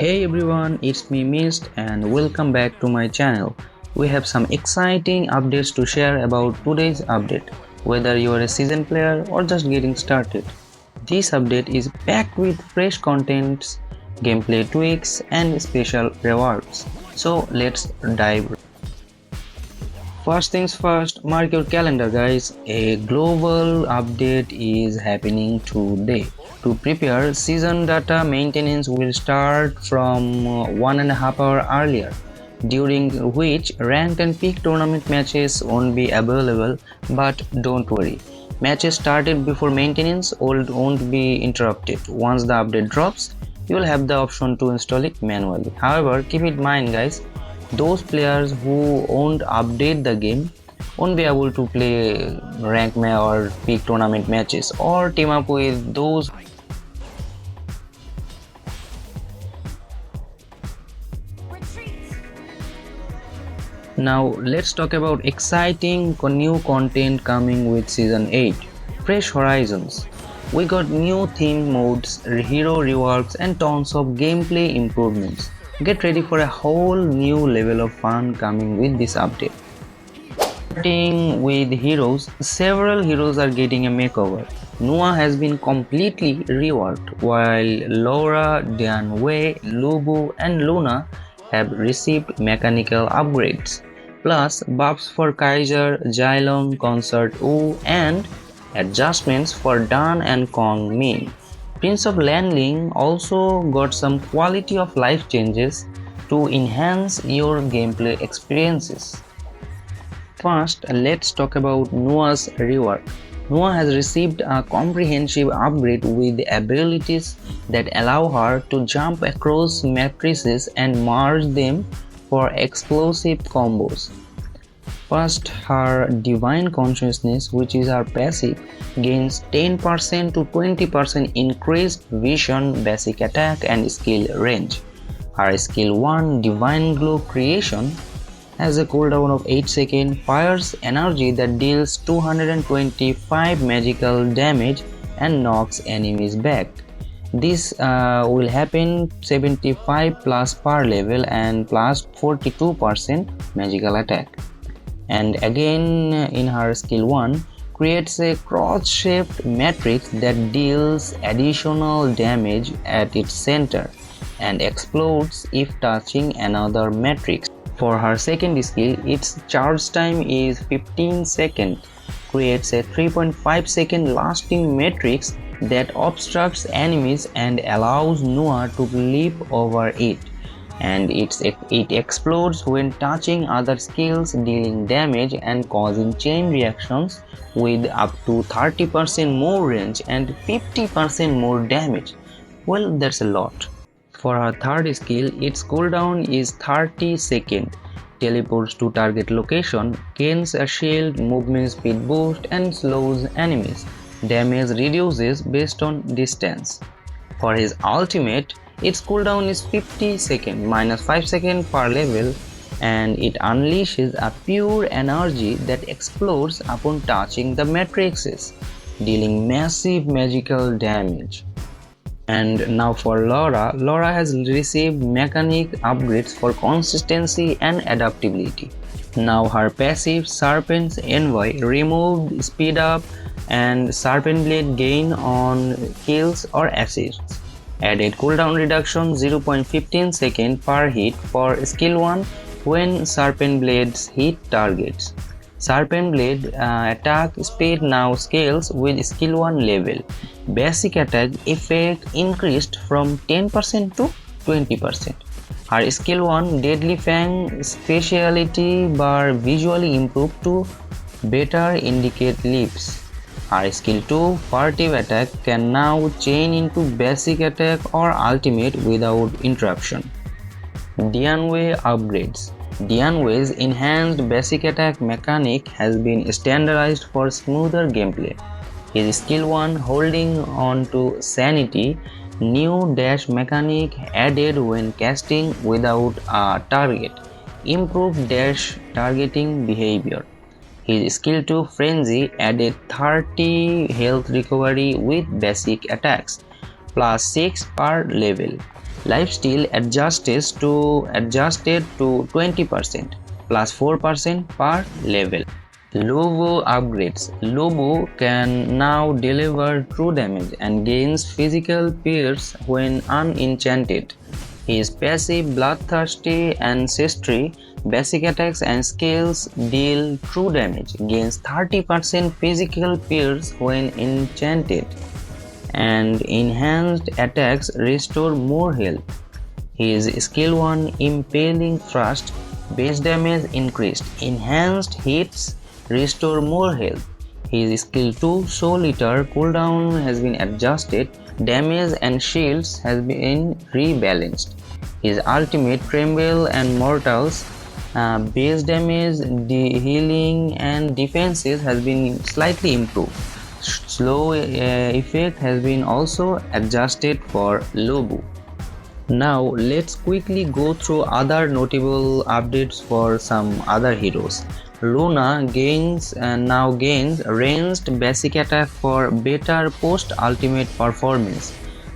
Hey everyone, it's me Mist and welcome back to my channel. We have some exciting updates to share about today's update, whether you are a seasoned player or just getting started. This update is packed with fresh contents, gameplay tweaks and special rewards. So let's dive. First things first, mark your calendar guys, a global update is happening today. To prepare, season data maintenance will start from 1.5 hours earlier, during which ranked and peak tournament matches won't be available, but don't worry. Matches started before maintenance won't be interrupted. Once the update drops, you will have the option to install it manually. However, keep in mind guys, those players who won't update the game won't be able to play rank or peak tournament matches or team up with those. Now let's talk about exciting new content coming with season 8. Fresh horizons. We got new theme modes, hero reworks and tons of gameplay improvements. Get ready for a whole new level of fun coming with this update. Starting with heroes, several heroes are getting a makeover. Noah has been completely reworked, while Laura, Dianwei, Lubu and Luna have received mechanical upgrades, plus buffs for Kaiser, Jailong, Concert Wu and adjustments for Dan and Kong Min. Prince of Landing also got some quality of life changes to enhance your gameplay experiences. First, let's talk about Noah's rework. Noah has received a comprehensive upgrade with abilities that allow her to jump across matrices and merge them for explosive combos. First, her Divine Consciousness, which is her passive, gains 10% to 20% increased vision, basic attack and skill range. Her skill 1, Divine Glow Creation, has a cooldown of 8 seconds, fires energy that deals 225 magical damage and knocks enemies back. This will happen 75 plus per level and plus 42% magical attack. And again in her skill 1, creates a cross-shaped matrix that deals additional damage at its center and explodes if touching another matrix. For her second skill, its charge time is 15 seconds, creates a 3.5 second lasting matrix that obstructs enemies and allows Noah to leap over it. And it explodes when touching other skills, dealing damage and causing chain reactions with up to 30% more range and 50% more damage. Well, that's a lot. For her third skill, its cooldown is 30 seconds, teleports to target location, gains a shield, movement speed boost and slows enemies. Damage reduces based on distance. For his ultimate, its cooldown is 50 seconds, minus 5 seconds per level, and it unleashes a pure energy that explodes upon touching the matrices, dealing massive magical damage. And now for Laura, Laura has received mechanic upgrades for consistency and adaptability. Now her passive Serpent's Envoy removed speed up and Serpent Blade gain on kills or assists. Added cooldown reduction 0.15 seconds per hit for skill 1 when Serpent Blades hit targets. Serpent Blade attack speed now scales with skill 1 level. Basic attack effect increased from 10% to 20%. Her skill 1 Deadly Fang speciality bar visually improved to better indicate leaps. Her skill 2 Furtive attack can now chain into basic attack or ultimate without interruption. Dianwei upgrades. Dianwei's enhanced basic attack mechanic has been standardized for smoother gameplay. His skill 1 Holding on to Sanity, new dash mechanic added when casting without a target, improved dash targeting behavior. His skill 2 Frenzy added 30 health recovery with basic attacks, plus 6 per level. Lifesteal adjusted to 20% plus 4% per level. Lobo upgrades. Lobo can now deliver true damage and gains physical pierce when unenchanted. His passive Bloodthirsty Ancestry basic attacks and skills deal true damage, gains 30% physical pierce when enchanted, and enhanced attacks restore more health. His skill 1 Impaling Thrust base damage increased, enhanced hits restore more health. His skill 2 Soul Eater cooldown has been adjusted, damage and shields has been rebalanced. His ultimate Tremble and Mortals base damage, healing and defenses has been slightly improved. Slow effect has been also adjusted for Lobo. Now let's quickly go through other notable updates for some other heroes. Luna now gains ranged basic attack for better post-ultimate performance.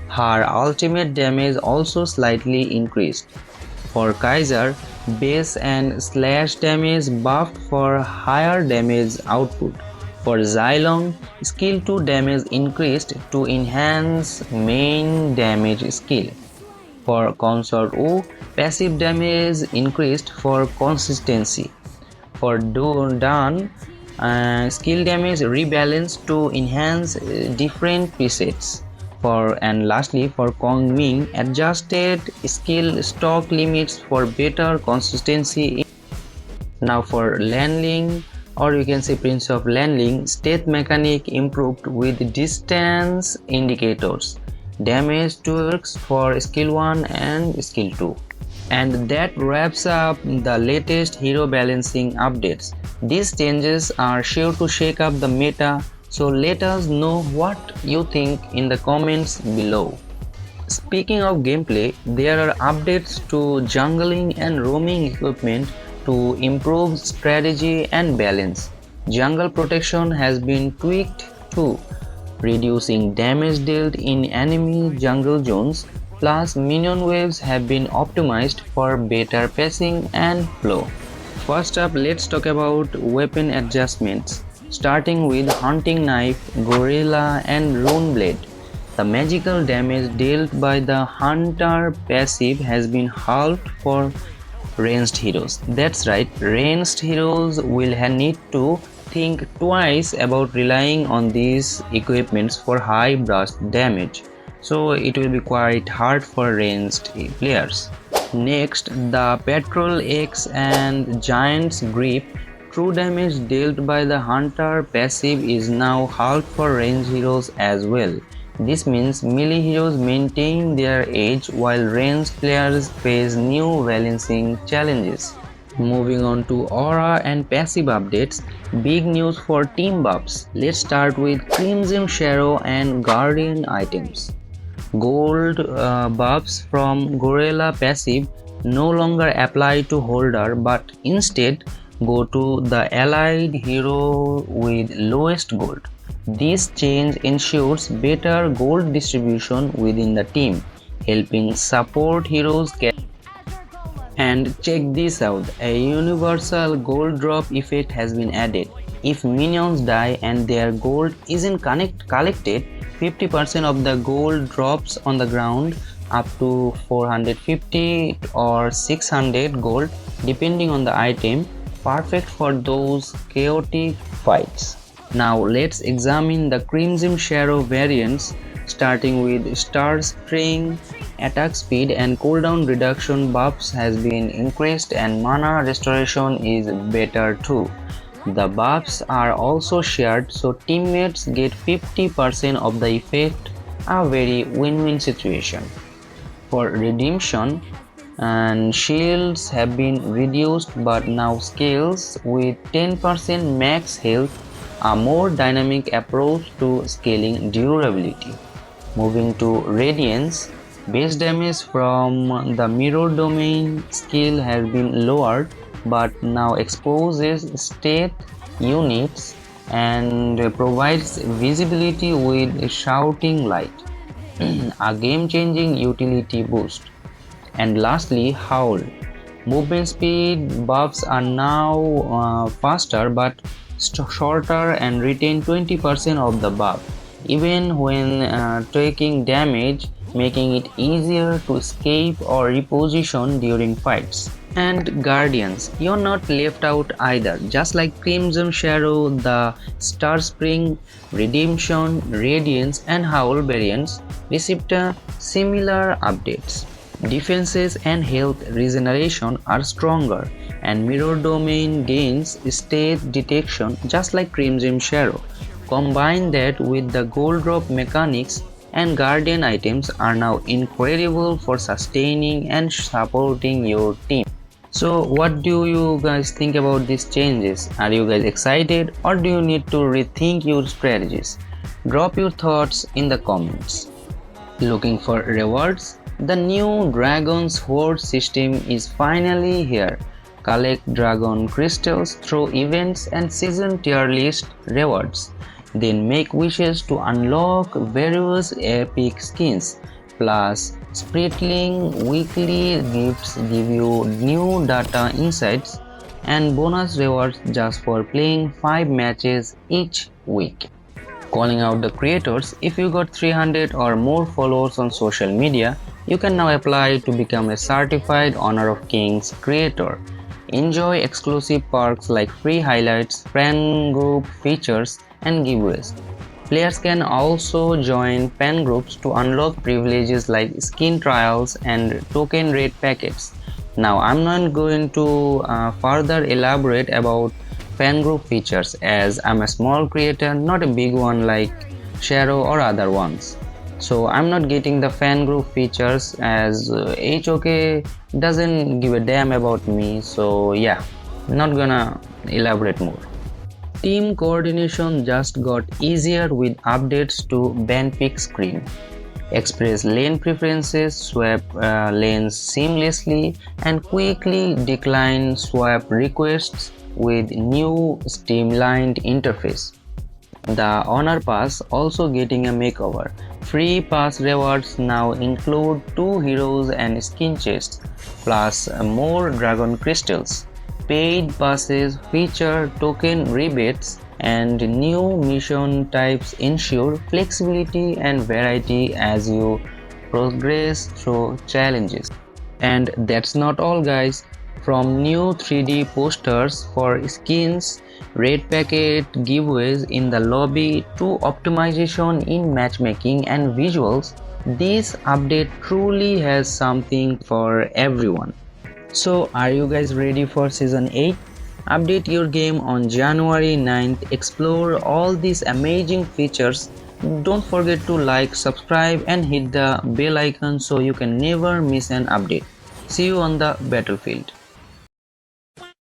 Her ultimate damage also slightly increased. For Kaiser, base and slash damage buffed for higher damage output. For Xylong, skill 2 damage increased to enhance main damage skill. For Consort O, passive damage increased for consistency. For Dan, skill damage rebalanced to enhance different presets. And lastly, for Kong Ming, adjusted skill stock limits for better consistency. Now for Lanling, or you can say Prince of Lanling, stat mechanic improved with distance indicators. Damage twerks for skill 1 and skill 2. And that wraps up the latest hero balancing updates. These changes are sure to shake up the meta, so let us know what you think in the comments below. Speaking of gameplay, there are updates to jungling and roaming equipment to improve strategy and balance. Jungle protection has been tweaked too, reducing damage dealt in enemy jungle zones, plus minion waves have been optimized for better pacing and flow. First up, let's talk about weapon adjustments, starting with Hunting Knife, Gorilla and Rune Blade. The magical damage dealt by the Hunter passive has been halved for ranged heroes. That's right, ranged heroes will need to think twice about relying on these equipments for high burst damage, so it will be quite hard for ranged players. Next, the Patrol X and Giant's Grip. True damage dealt by the Hunter passive is now halved for ranged heroes as well. This means melee heroes maintain their edge while ranged players face new balancing challenges. Moving on to aura and passive updates, big news for team buffs. Let's start with Crimson Shadow and Guardian items. Gold buffs from Gorilla passive no longer apply to holder but instead go to the allied hero with lowest gold. This change ensures better gold distribution within the team, helping support heroes get. And check this out, a universal gold drop effect has been added. If minions die and their gold isn't collected, 50% of the gold drops on the ground, up to 450 or 600 gold depending on the item, perfect for those chaotic fights. Now let's examine the Crimson Shadow variants, starting with Star String. Attack speed and cooldown reduction buffs has been increased and mana restoration is better too. The buffs are also shared so teammates get 50% of the effect, a very win-win situation. For redemption, and shields have been reduced but now scales with 10% max health, a more dynamic approach to scaling durability. Moving to Radiance, base damage from the Mirror Domain skill has been lowered but now exposes state units and provides visibility with Shouting Light, a game-changing utility boost. And lastly, Howl. Movement speed buffs are now faster but shorter and retain 20% of the buff, even when taking damage, making it easier to escape or reposition during fights. And Guardians, you're not left out either. Just like Crimson Shadow, the Star Spring, Redemption, Radiance, and Howl variants received similar updates. Defenses and health regeneration are stronger, and Mirror Domain gains state detection just like Crimson Shadow. Combine that with the gold drop mechanics, and Guardian items are now incredible for sustaining and supporting your team. So what do you guys think about these changes? Are you guys excited, or do you need to rethink your strategies? Drop your thoughts in the comments. Looking for rewards? The new Dragon Sword system is finally here. Collect Dragon Crystals through events and season tier list rewards. Then make wishes to unlock various epic skins. Plus, Sprinkling weekly gifts give you new data insights and bonus rewards just for playing 5 matches each week. Calling out the creators, if you got 300 or more followers on social media, you can now apply to become a certified Honor of Kings creator. Enjoy exclusive perks like free highlights, friend group features, and giveaways. Players can also join fan groups to unlock privileges like skin trials and token raid packets. Now I'm not going to further elaborate about fan group features, as I'm a small creator, not a big one like Shadow or other ones. So I'm not getting the fan group features, as HOK doesn't give a damn about me. So yeah, not gonna elaborate more. Team coordination just got easier with updates to ban pick screen. Express lane preferences, swap lanes seamlessly, and quickly decline swap requests with new streamlined interface. The Honor Pass also getting a makeover. Free pass rewards now include 2 heroes and skin chests, plus more dragon crystals. Paid passes feature token rebates, and new mission types ensure flexibility and variety as you progress through challenges. And that's not all, guys. From new 3D posters for skins, raid packet giveaways in the lobby to optimization in matchmaking and visuals, this update truly has something for everyone. So are you guys ready for season 8? Update your game on January 9th, explore all these amazing features. Don't forget to like, subscribe and hit the bell icon so you can never miss an update. See you on the battlefield.